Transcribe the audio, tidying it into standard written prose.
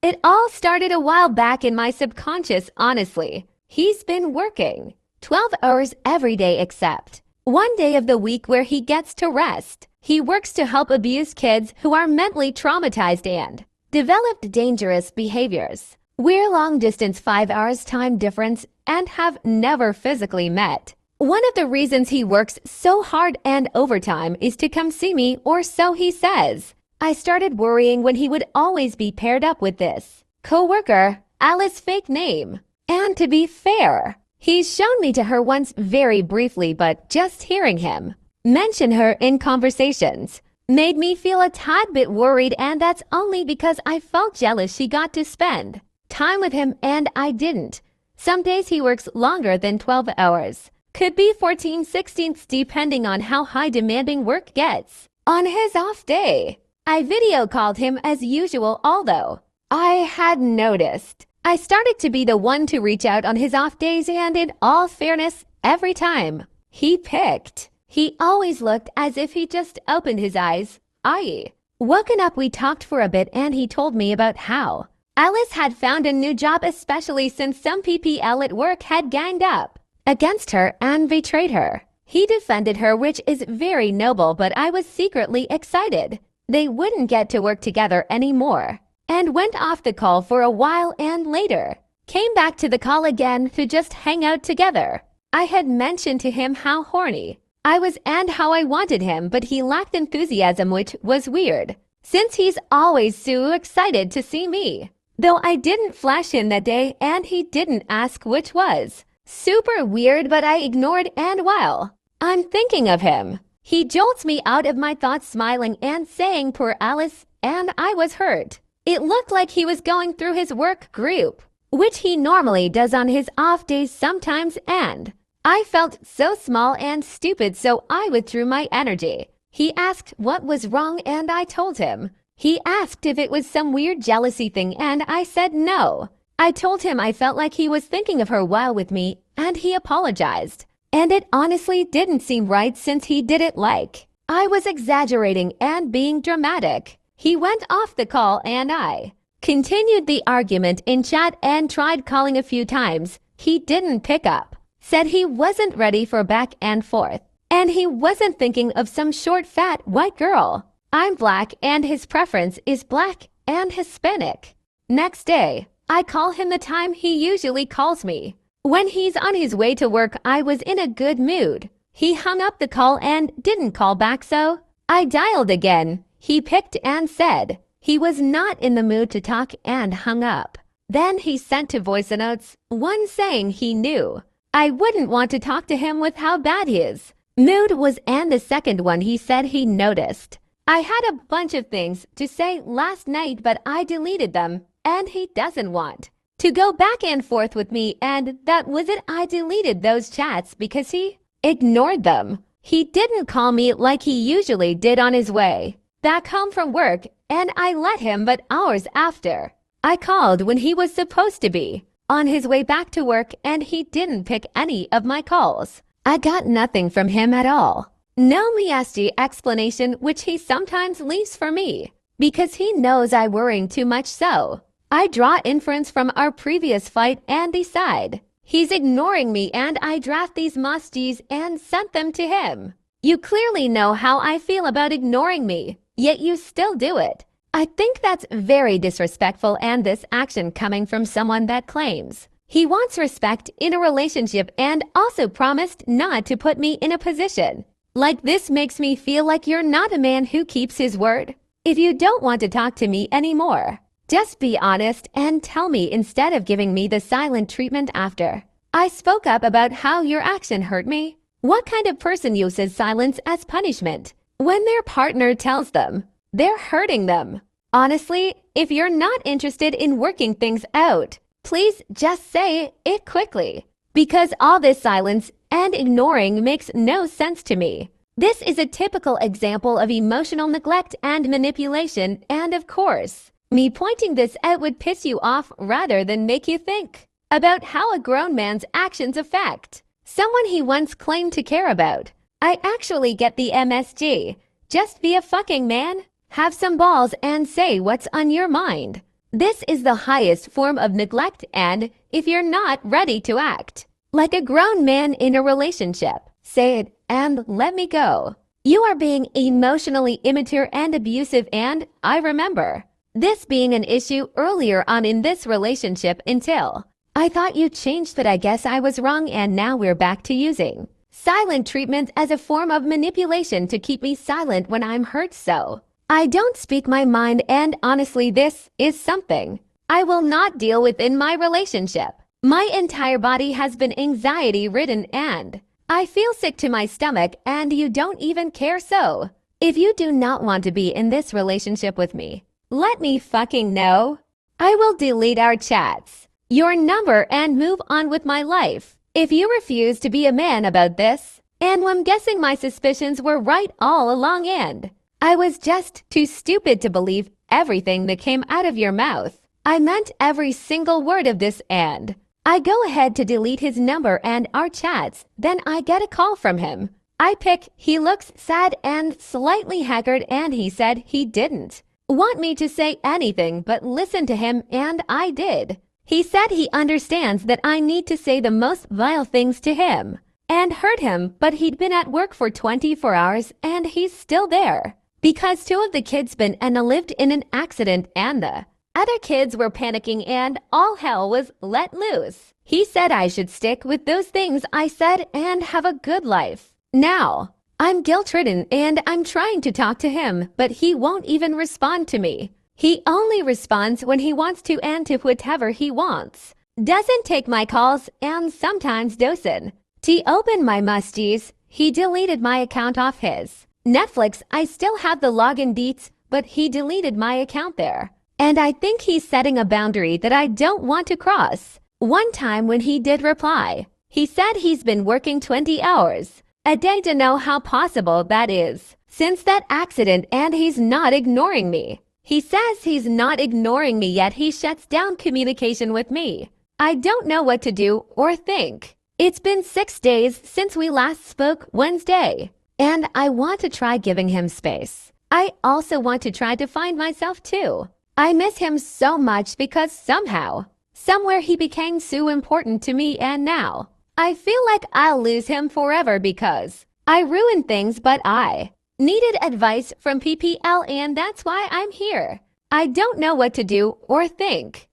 It all started a while back in my subconscious, honestly. He's been working 12 hours every day except one day of the week where he gets to rest. He works to help abused kids who are mentally traumatized and developed dangerous behaviors. We're long distance 5 hours time difference and have never physically met. One of the reasons he works so hard and overtime is to come see me, or so he says. I started worrying when he would always be paired up with this coworker, Alice's fake name. And to be fair, he's shown me to her once very briefly, but just hearing him mention her in conversations made me feel a tad bit worried, and that's only because I felt jealous she got to spend time with him and I didn't. Some days he works longer than 12 hours. Could be 14, 16 depending on how high demanding work gets. On his off day, I video called him as usual, although I had noticed I started to be the one to reach out on his off days, and in all fairness, every time he picked, he always looked as if he just opened his eyes, i.e. woken up. We talked for a bit and he told me about how Alice had found a new job, especially since some PPL at work had ganged up against her and betrayed her. He defended her, which is very noble, but I was secretly excited they wouldn't get to work together anymore, and went off the call for a while and later came back to the call again to just hang out together. I had mentioned to him how horny I was and how I wanted him, but he lacked enthusiasm, which was weird since he's always so excited to see me. Though I didn't flash him that day and he didn't ask, which was super weird, but I ignored, and while I'm thinking of him, he jolts me out of my thoughts, smiling and saying poor Alice, and I was hurt. It looked like he was going through his work group, which he normally does on his off days sometimes, and I felt so small and stupid, so I withdrew my energy. He asked what was wrong and I told him. He asked if it was some weird jealousy thing and I said no. I told him I felt like he was thinking of her while with me, and he apologized. And it honestly didn't seem right since he did it like I was exaggerating and being dramatic. He went off the call and I continued the argument in chat and tried calling a few times. He didn't pick up, said he wasn't ready for back and forth, and he wasn't thinking of some short fat white girl. I'm black and his preference is black and Hispanic. Next day, I call him the time he usually calls me. When he's on his way to work, I was in a good mood. He hung up the call and didn't call back, so I dialed again. He picked and said he was not in the mood to talk and hung up. Then he sent two voice notes, one saying he knew I wouldn't want to talk to him with how bad his mood was, and the second one he said he noticed I had a bunch of things to say last night, but I deleted them, and he doesn't want to go back and forth with me, and that was it. I deleted those chats because he ignored them. He didn't call me like he usually did on his way back home from work, and I let him, but hours after I called when he was supposed to be on his way back to work, and he didn't pick any of my calls. I got nothing from him at all. No Miasti explanation, which he sometimes leaves for me because he knows I worrying too much, so I draw inference from our previous fight and decide he's ignoring me, and I draft these musties and sent them to him. You clearly know how I feel about ignoring me, yet you still do it. I think that's very disrespectful, and this action coming from someone that claims he wants respect in a relationship and also promised not to put me in a position like this makes me feel like you're not a man who keeps his word. If you don't want to talk to me anymore, just be honest and tell me instead of giving me the silent treatment after I spoke up about how your action hurt me. What kind of person uses silence as punishment when their partner tells them they're hurting them? Honestly, if you're not interested in working things out, please just say it quickly, because all this silence and ignoring makes no sense to me. This is a typical example of emotional neglect and manipulation, and of course, me pointing this out would piss you off rather than make you think about how a grown man's actions affect someone he once claimed to care about. I actually get the MSG. Just be a fucking man, have some balls, and say what's on your mind. This is the highest form of neglect, and if you're not ready to act like a grown man in a relationship, say it and let me go. You are being emotionally immature and abusive, and I remember this being an issue earlier on in this relationship until I thought you changed, but I guess I was wrong, and now we're back to using silent treatment as a form of manipulation to keep me silent when I'm hurt. So I don't speak my mind, and honestly, this is something I will not deal with in my relationship. My entire body has been anxiety-ridden, and I feel sick to my stomach, and you don't even care. So if you do not want to be in this relationship with me, let me fucking know. I will delete our chats, your number, and move on with my life. If you refuse to be a man about this, and I'm guessing my suspicions were right all along, and I was just too stupid to believe everything that came out of your mouth. I meant every single word of this, and I go ahead to delete his number and our chats. Then I get a call from him. I pick. He looks sad and slightly haggard, and he said he didn't want me to say anything but listen to him, and I did. He said he understands that I need to say the most vile things to him and hurt him, but he'd been at work for 24 hours and he's still there because 2 of the kids been and lived in an accident, and the other kids were panicking, and all hell was let loose. He said I should stick with those things I said and have a good life. Now I'm guilt-ridden, and I'm trying to talk to him, but he won't even respond to me. He only responds when he wants to and to whatever he wants. Doesn't take my calls and sometimes doesn't. To open my musties, he deleted my account off his Netflix. I still have the login deets, but he deleted my account there. And I think he's setting a boundary that I don't want to cross. One time when he did reply, he said he's been working 20 hours a day to know how possible that is since that accident, and he's not ignoring me. He says he's not ignoring me, yet he shuts down communication with me. I don't know what to do or think. It's been 6 days since we last spoke Wednesday, and I want to try giving him space. I also want to try to find myself too. I miss him so much because somehow, somewhere he became so important to me, and now I feel like I'll lose him forever because I ruined things, but I needed advice from PPL, and that's why I'm here. I don't know what to do or think.